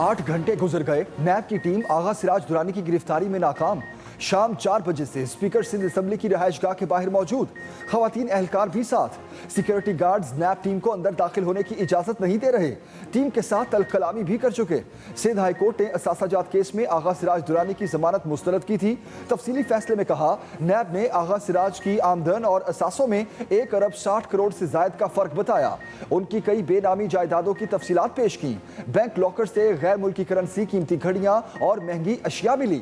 8 घंटे गुजर गए, नैब की टीम आगा सिराज दुरानी की गिरफ्तारी में नाकाम। शाम 4 बजे से स्पीकर सिंध असेंबली की रिहाइशगाह के बाहर मौजूद, खवातीन एहलकार भी साथ। सिक्योरिटी गार्ड्स नैब टीम को अंदर दाखिल होने की इजाजत नहीं दे रहे, टीम के साथ तलब कलामी भी कर चुके। सिंध हाई कोर्ट ने असासाजात केस में आगा सिराज दुरानी की जमानत मुस्तरद की थी। तफसीली फैसले में कहा, नैब ने आगा सिराज की आमदन और असासों में 1 अरब 60 करोड़ से जायद का फर्क बताया। उनकी कई बेनामी जायदादों की तफसीलात पेश की। बैंक लॉकर से गैर मुल्की करेंसी, कीमती घड़ियां और महंगी अशिया मिली।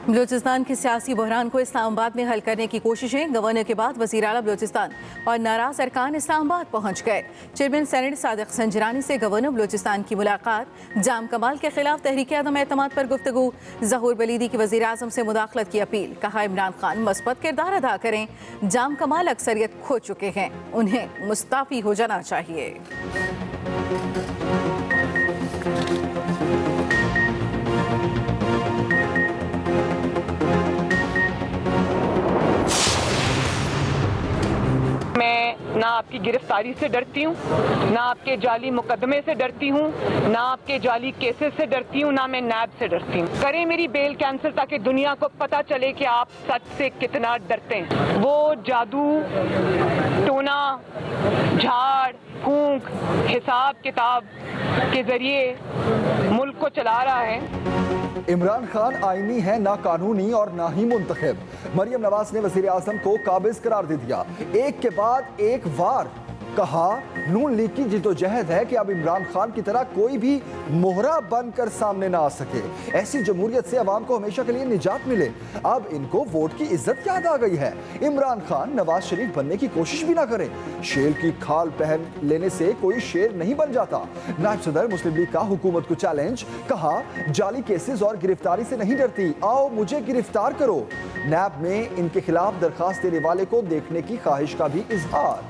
बलूचिस्तान के सियासी बहरान को इस्लामाबाद में हल करने की कोशिशें। गवर्नर के बाद वज़ीर आला बलूचिस्तान और नाराज अरकान इस्लामाबाद पहुंच गए। चेयरमैन सेनेट सादिक संजरानी से गवर्नर बलूचिस्तान की मुलाकात। जाम कमाल के खिलाफ तहरीक अदम एतमाद पर गुफ्तगू। ज़हूर बलीदी की वज़ीर आज़म से मुदाखलत की अपील। कहा, इमरान खान मस्बत किरदार अदा करें। जाम कमाल अक्सरियत खो चुके हैं, उन्हें मुस्ताफ़ी हो जाना चाहिए। ना आपकी गिरफ्तारी से डरती हूँ, ना आपके जाली मुकदमे से डरती हूँ, ना आपके जाली केसेस से डरती हूँ, ना मैं नैब से डरती हूँ। करें मेरी बेल कैंसिल ताकि दुनिया को पता चले कि आप सच से कितना डरते हैं। वो जादू, टोना, झाड़ फूंक, हिसाब किताब के जरिए मुल्क को चला रहा है। इमरान खान आईनी है, ना कानूनी और ना ही मुंतखब। मरियम नवाज ने वजीर आजम को काबिज करार दे दिया। एक के बाद एक वार कहा, नून लीग की जिद्दोजहद है कि अब इमरान खान की तरह कोई भी मोहरा बनकर सामने ना आ सके। ऐसी जमहूरियत से अवाम को हमेशा के लिए निजात मिले। अब इनको वोट की इज्जत याद आ गई है। इमरान खान नवाज शरीफ बनने की कोशिश भी ना करें। शेर की खाल पहन लेने से कोई शेर नहीं बन जाता। नायब सदर मुस्लिम लीग का हुकूमत को चैलेंज। कहा, जाली केसेस और गिरफ्तारी से नहीं डरती, आओ मुझे गिरफ्तार करो। नैब में इनके खिलाफ दरखास्त देने वाले को देखने की ख्वाहिश का भी इजहार।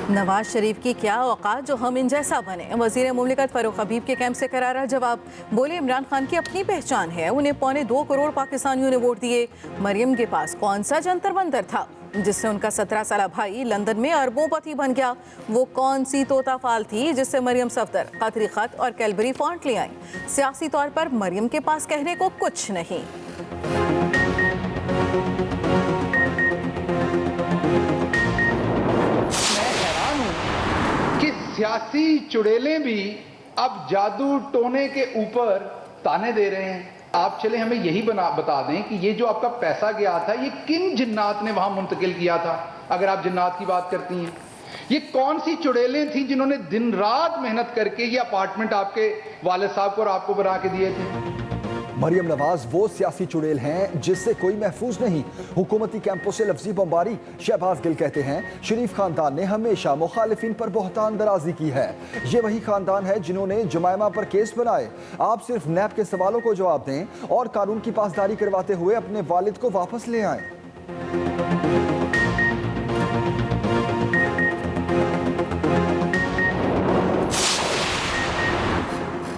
नवाज शरीफ की क्या औकात जो हम इन जैसा बने। वजीर मुमलिकत फारूक हबीब के कैंप से करारा जवाब। बोले, इमरान खान की अपनी पहचान है, उन्हें 2.25 करोड़ पाकिस्तानियों ने वोट दिए। मरियम के पास कौन सा जंतर मंतर था जिससे उनका 17 साला भाई लंदन में अरबोंपति बन गया? वो कौन सी तोता फाल थी जिससे मरियम सफदर कतरी खत और कैलबरी फॉन्ट ले आई? सियासी तौर पर मरियम के पास कहने को कुछ नहीं। सियासी चुड़ैलें भी अब जादू टोने के ऊपर ताने दे रहे हैं। आप चले हमें यही बता दें कि ये जो आपका पैसा गया था, ये किन जिन्नात ने वहां मुंतकिल किया था? अगर आप जिन्नात की बात करती हैं, ये कौन सी चुड़ैलें थी जिन्होंने दिन रात मेहनत करके ये अपार्टमेंट आपके वालिद साहब को और आपको बना के दिए थे? मरियम नवाज वो सियासी चुड़ैल हैं जिससे कोई महफूज नहीं। हुकूमती कैंपों से लफ्जी बमबारी। शहबाज गिल कहते हैं, शरीफ खानदान ने हमेशा मुखालिफिन पर बहतान दराजी की है। ये वही खानदान है जिन्होंने जुमैमा पर केस बनाए। आप सिर्फ नैब के सवालों को जवाब दें और कानून की पासदारी करवाते हुए अपने वालिद को वापस ले आएं।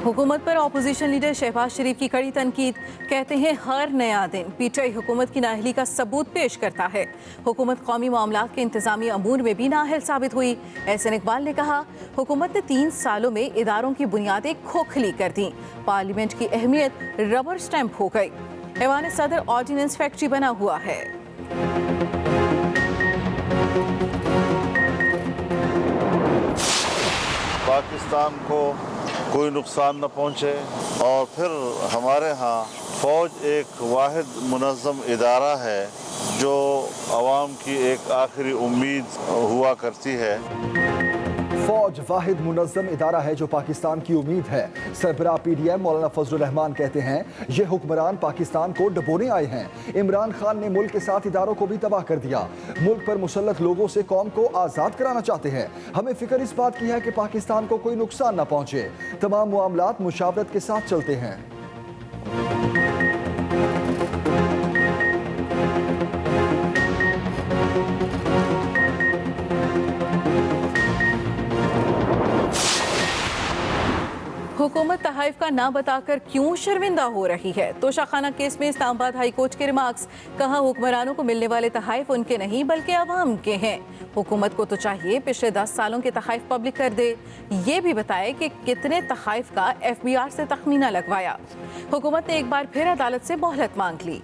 हुकूमत पर अपोजिशन लीडर शहबाज शरीफ की कड़ी तनकीद। कहते हैं, हर नया दिन पीटीआई हुकूमत की नाअहली का सबूत पेश करता है। हुकूमत कौमी मामलात के इंतजामी अमूर में भी नाअहल साबित हुई। एहसन इकबाल ने कहा, हुकूमत ने 3 सालों में इदारों की बुनियादें खोखली कर दी। पार्लियामेंट की अहमियत रबर स्टैंप हो गई। ऐवान सदर ऑर्डिनेंस फैक्ट्री बना हुआ है। पाकिस्तान को कोई नुकसान न पहुँचे और फिर हमारे यहाँ फ़ौज एक वाहिद मुनज़्ज़म इदारा है जो आवाम की एक आखिरी उम्मीद हुआ करती है। फौज वाहिद मुनज़्ज़म इदारा है जो पाकिस्तान की उम्मीद है। सरबराह पीडीएम मौलाना फजलुर रहमान कहते हैं, ये हुक्मरान पाकिस्तान को डबोने आए हैं। इमरान खान ने मुल्क के साथ इदारों को भी तबाह कर दिया। मुल्क पर मुसल्लत लोगों से कौम को आज़ाद कराना चाहते हैं। हमें फिक्र इस बात की है कि पाकिस्तान को कोई नुकसान न पहुँचे। तमाम मामलात मुशावरत के साथ चलते हैं। हुकूमत तहाइफ का ना बताकर क्यों शर्मिंदा हो रही है? तोशाखाना केस में इस्लामाबाद हाई कोर्ट के रिमार्क्स। कहा हुक्मरानों को मिलने वाले तहाइफ उनके नहीं बल्कि अवाम के हैं। हुकूमत को तो चाहिए पिछले 10 सालों के तहाइफ पब्लिक कर दे। ये भी बताए कि कितने तहाइफ का FBR से तखमीना लगवाया। हुकूमत ने एक बार फिर अदालत से मोहलत मांग ली।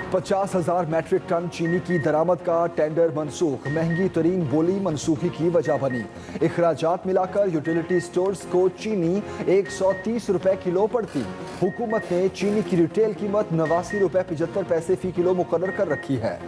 पचास 50,000 मैट्रिक टन चीनी की दरामद का टेंडर मनसूख। महंगी तरीन बोली मनसूखी की वजह बनी। इखराजात मिलाकर यूटिलिटी स्टोर्स को चीनी 130 रुपए किलो पड़ती। हुकूमत ने चीनी की रिटेल कीमत 89 रुपए 75 पैसे फी किलो मुकर्रर कर रखी है।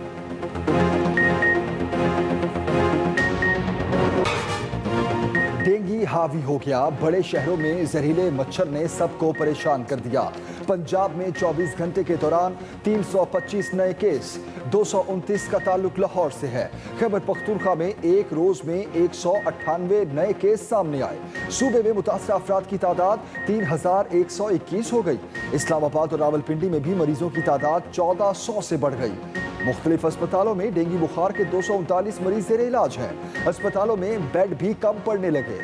डेंगू हावी हो गया। बड़े शहरों में जहरीले मच्छर ने सबको परेशान कर दिया। पंजाब में 24 घंटे के दौरान 325 नए केस, 229 का ताल्लुक लाहौर से है। खैबर पख्तूनख्वा में एक रोज में 198 नए केस सामने आए। सूबे में मुतासरा अफराद की तादाद 3121 हो गई। इस्लामाबाद और रावलपिंडी में भी मरीजों की तादाद 1400 से बढ़ गई। मुख्तलिफ अस्पतालों में डेंगू बुखार के 239 मरीज जेर इलाज हैं। अस्पतालों में बेड भी कम पड़ने लगे।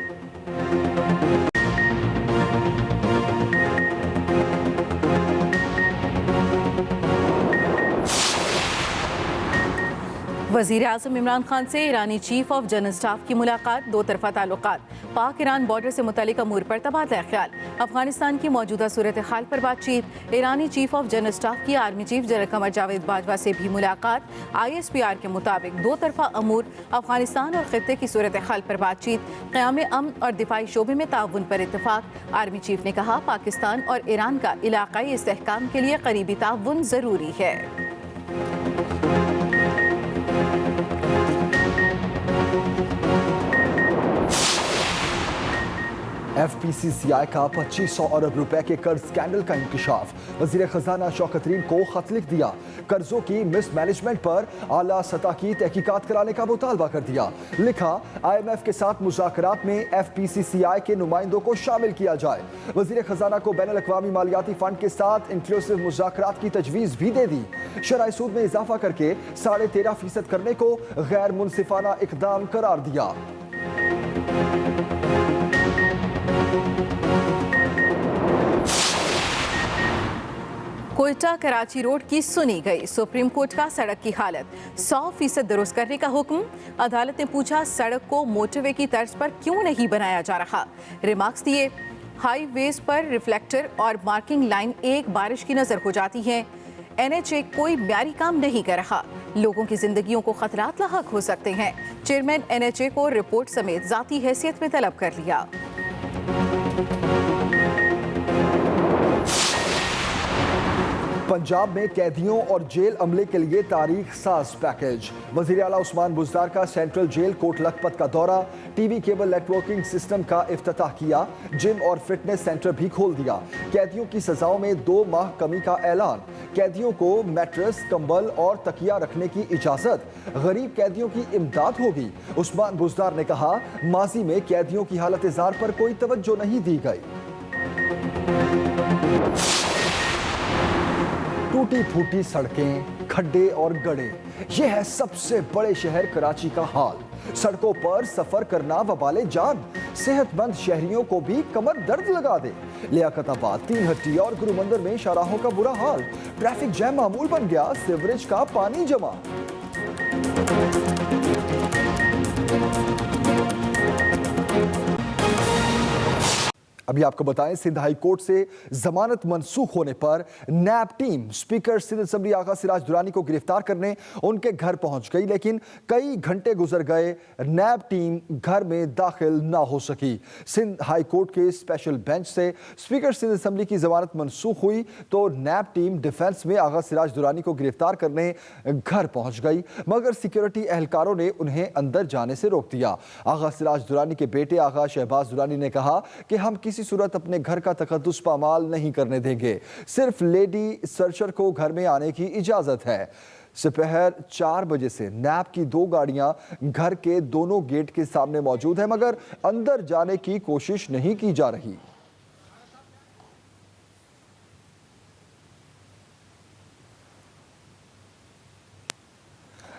वज़ीर आज़म इमरान खान से ईरानी चीफ ऑफ जनरल स्टाफ की मुलाकात। दो तरफा ताल्लुकात, पाक ईरान बॉर्डर से मुतल्लिक अमूर पर तबादला ख्याल। अफगानिस्तान की मौजूदा सूरत हाल पर बातचीत। ईरानी चीफ ऑफ जनरल स्टाफ की army chief general Qamar Javed Bajwa से भी मुलाकात। ISPR के मुताबिक दो तरफा अमूर, अफगानिस्तान और खित्ते की सूरत हाल पर बातचीत। क़याम अमन और दिफाई शोबे में ताउन पर इत्तफाक। आर्मी चीफ ने कहा पाकिस्तान और ईरान का इलाकाई इस्तेहकाम के लिए करीबी ताउन ज़रूरी है। FPCCI का 2500 अरब रुपए के कर्ज स्कैंडल का इंकशाफ। वज़ीर खजाना शौकत तरीन को खत लिख दिया। कर्जों की मिसमैनेजमेंट पर आला सतह की तहकीकात कराने का मुतालबा कर दिया। लिखा IMF के साथ मुज़ाकरात में FPCCI के नुमाइंदों को शामिल किया जाए। वज़ीर खजाना को बैनुल अक़वामी मालियाती फंड के साथ इंक्लूसिव मुज़ाकरात की तजवीज़ भी दे दी। शरई सूद में इजाफा करके 13.5% करने को गैर मुनसिफाना इक़दाम करार दिया। कोयटा कराची रोड की सुनी गई। सुप्रीम कोर्ट का सड़क की हालत 100% दुरुस्त करने का हुक्म। अदालत ने पूछा सड़क को मोटरवे की तर्ज पर क्यों नहीं बनाया जा रहा। रिमार्क्स दिए हाईवेज पर रिफ्लेक्टर और मार्किंग लाइन एक बारिश की नजर हो जाती है। NHA कोई म्यारी काम नहीं कर रहा। लोगों की जिंदगियों को खतरात लाहक हो सकते हैं। चेयरमैन NHA को रिपोर्ट समेत जाती हैसियत में तलब कर लिया। पंजाब में कैदियों और जेल अमले के लिए तारीख साज पैकेज। वज़ीर आला उस्मान बुज़दार का सेंट्रल जेल कोट लखपत का दौरा। TV केबल नेटवर्किंग सिस्टम का इफ्तिताह किया। जिम और फिटनेस सेंटर भी खोल दिया। कैदियों की सजाओं में 2 माह कमी का ऐलान। कैदियों को मैट्रेस, कंबल और तकिया रखने की इजाजत। गरीब कैदियों की इमदाद होगी। उस्मान बुज़दार ने कहा माजी में कैदियों की हालत जार पर कोई तवज्जो नहीं दी गई। टूटी फूटी सड़कें, खड्डे और गड्ढे, यह है सबसे बड़े शहर कराची का हाल। सड़कों पर सफर करना वबाले जान। सेहतमंद शहरियों को भी कमर दर्द लगा दे। लियाकताबाद, 3 हट्टी और गुरु मंदिर में शाहराहों का बुरा हाल। ट्रैफिक जैम मामूल बन गया। सीवरेज का पानी जमा। अभी आपको बताएं सिंध हाई कोर्ट से जमानत मनसूख होने पर नैब टीम स्पीकर सिंध असेंबली आगा सिराज दुरानी को गिरफ्तार करने उनके घर पहुंच गई, लेकिन कई घंटे गुजर गए, नैब टीम घर में दाखिल ना हो सकी। सिंध हाई कोर्ट के स्पेशल बेंच से स्पीकर सिंध असेंबली की जमानत मनसूख हुई तो नैब टीम डिफेंस में आगा सिराज दुरानी को गिरफ्तार करने घर पहुंच गई, मगर सिक्योरिटी एहलकारों ने उन्हें अंदर जाने से रोक दिया। आगा सिराज दुरानी के बेटे आगा शहबाज दुरानी ने कहा कि हम किसी सूरत अपने घर का तकद्दुस पामाल नहीं करने देंगे, सिर्फ लेडी सर्चर को घर में आने की इजाजत है। दोपहर 4 बजे से नैब की 2 गाड़ियां घर के दोनों गेट के सामने मौजूद है, मगर अंदर जाने की कोशिश नहीं की जा रही।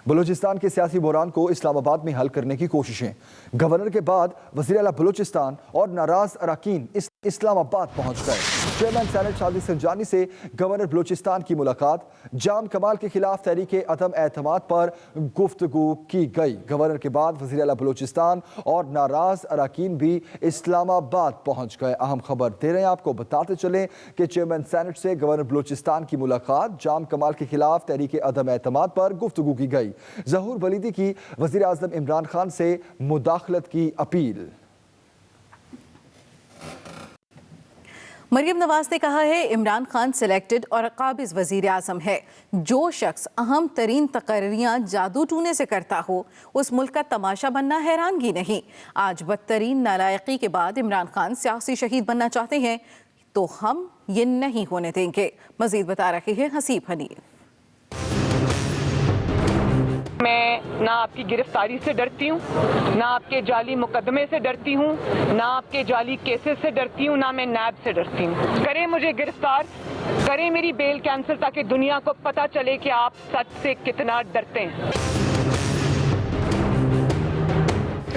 बलूचिस्तान के सियासी बहरान को इस्लामाबाद में हल करने की कोशिशें। गवर्नर के बाद वज़ीर आला बलूचिस्तान और नाराज अरकान इस्लामाबाद पहुंच गए। चेयरमैन सेनेट शादी संजानी से गवर्नर बलूचिस्तान की मुलाकात। जाम कमाल के खिलाफ तहरीक अदम एतमाद पर गुफ्तगू की गई। गवर्नर के बाद वज़ीर आला बलूचिस्तान और नाराज अरकान भी इस्लामाबाद पहुंच गए। अहम खबर दे रहे हैं आपको, बताते चलें कि चेयरमैन सेनेट से गवर्नर बलूचिस्तान की मुलाकात। जाम कमाल के खिलाफ तहरीक अदम एतमाद पर गुफ्तगू की गई। ज़हूर वलीदी की वज़ीर आज़म इमरान खान से मुदाखलत की अपील। मरियम नवाज ने कहा है इमरान खान सिलेक्टेड और काबिज वजीर आजम है। जो शख्स अहम तरीन तकर्रियाँ जादू टूने से करता हो उस मुल्क का तमाशा बनना हैरानगी नहीं। आज बदतरीन नालायकी के बाद इमरान खान सियासी शहीद बनना चाहते हैं तो हम ये नहीं होने देंगे। मजीद बता रहे हैं हसीब हनीफ। मैं ना आपकी गिरफ्तारी से डरती हूँ, ना आपके जाली मुकदमे से डरती हूँ, ना आपके जाली केसेस से डरती हूँ, ना मैं नैब से डरती हूँ। करें मुझे गिरफ्तार, करें मेरी बेल कैंसिल ताकि दुनिया को पता चले कि आप सच से कितना डरते हैं।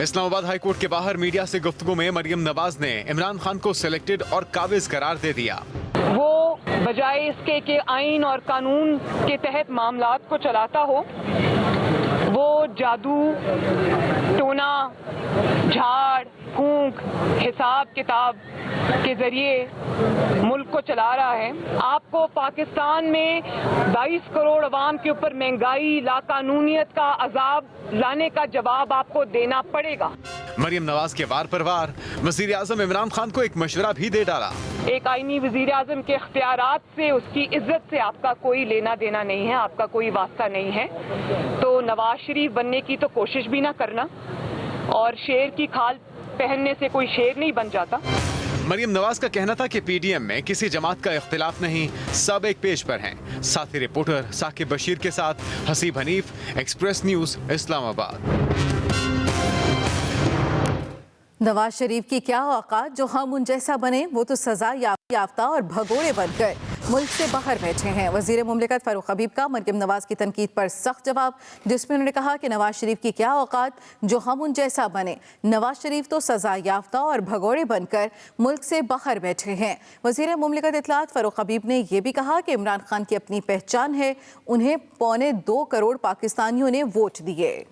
इस्लामाबाद हाई कोर्ट के बाहर मीडिया से गुफ्तगू में मरियम नवाज ने इमरान खान को सिलेक्टेड और काबिज करार दे दिया। वो बजाय इसके कि आइन और कानून के तहत मामलात को चलाता हो, वो जादू टोना झाड़ फूंक हिसाब किताब के जरिए मुल्क को चला रहा है। आपको पाकिस्तान में 22 करोड़ अवाम के ऊपर महंगाई लाकानूनियत का अजाब लाने का जवाब आपको देना पड़ेगा। मरियम नवाज के वार पर वार वजीर आजम इमरान खान को एक मशवरा भी दे डाला। एक आईनी वजीर आजम के इख्तियारात से, उसकी इज्जत से आपका कोई लेना देना नहीं है, आपका कोई वास्ता नहीं है। तो नवाज शरीफ बनने की तो कोशिश भी ना करना, और शेर की खाल पहनने से कोई शेर नहीं बन जाता। मरियम नवाज का कहना था कि पीडीएम में किसी जमात का इख्तिलाफ नहीं, सब एक पेज पर हैं। साथी रिपोर्टर साकिब बशीर के साथ हसीब हनीफ, एक्सप्रेस न्यूज, इस्लामाबाद। नवाज शरीफ की क्या औकात जो हम उन जैसा बने, वो तो सजा याफ्ता और भगोड़े बनकर मुल्क से बाहर बैठे हैं। वजीर मुमलिकत फारूक हबीब का मरियम नवाज की तनकीद पर सख्त जवाब, जिसमें उन्होंने कहा कि नवाज शरीफ की क्या औकात जो हम उन जैसा बने। नवाज शरीफ तो सजा याफ्ता और भगोड़े बनकर मुल्क से बाहर बैठे हैं। वजीर मुमलिकत इत्तलात फारूक हबीब ने यह भी कहा कि इमरान खान की अपनी पहचान है, उन्हें 2.25 करोड़ पाकिस्तानियों ने वोट दिए।